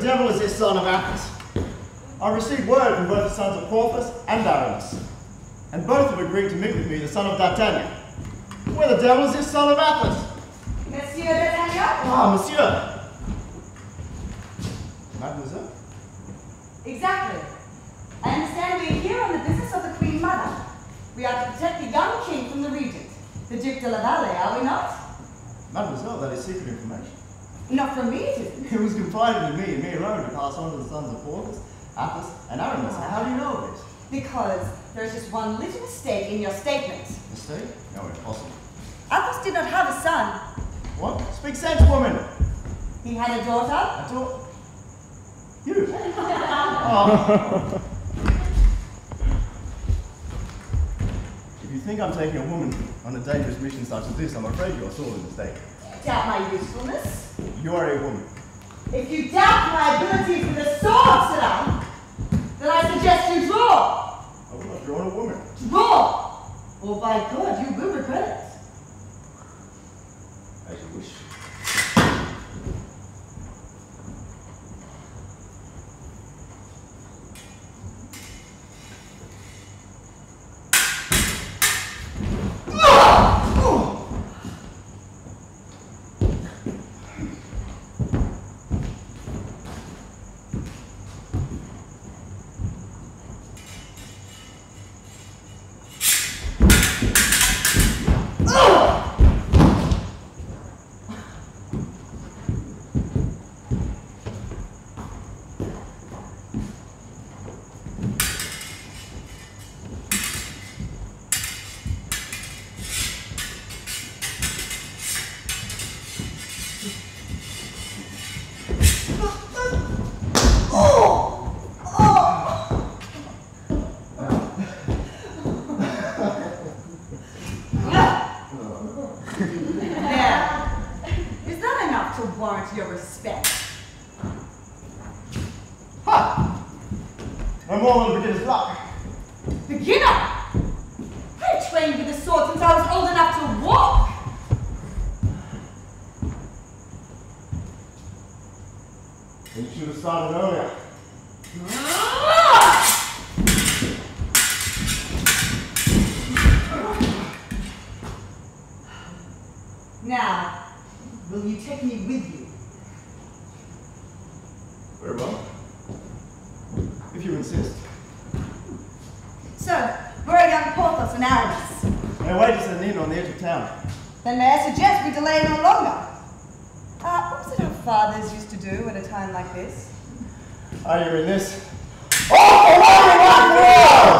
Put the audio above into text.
devil is this son of Athos? I received word from both the sons of Porthos and Aramis, and both have agreed to meet with me, the son of D'Artagnan. Where the devil is this son of Athos? Monsieur D'Artagnan? Ah, monsieur. Mademoiselle? Exactly. I understand we are here on the business of the Queen Mother. We are to protect the young king from the regent, the Duc de la Vallée, are we not? Mademoiselle, that is secret information. Not from me, it isn't. It was confided in me and me alone to pass on to the sons of Porthos, Athos, and Aramis. How do you know of it? Because there is just one little mistake in your statement. Mistake? No, impossible. Athos did not have a son. What? Speak sense, woman! He had a daughter. A daughter? You? Oh. If you think I'm taking a woman on a dangerous mission such as this, I'm afraid you're sorely mistaken. Doubt my usefulness. You are a woman. If you doubt my abilities with a sword, Saddam, then I suggest you draw. I will not draw on a woman. Draw! Or by God, you will regret it. As you wish. Your respect. Ha! I'm more than beginner's luck. Beginner? I trained with a sword since I was old enough to walk. Then you should have started earlier. Now, will you take me with you? Very well. If you insist. So, where are young Porthos and Aramis? They're waiting at an inn on the edge of town. Then may I suggest we delay no longer? What was it our fathers used to do at a time like this? Are you in this? Oh, for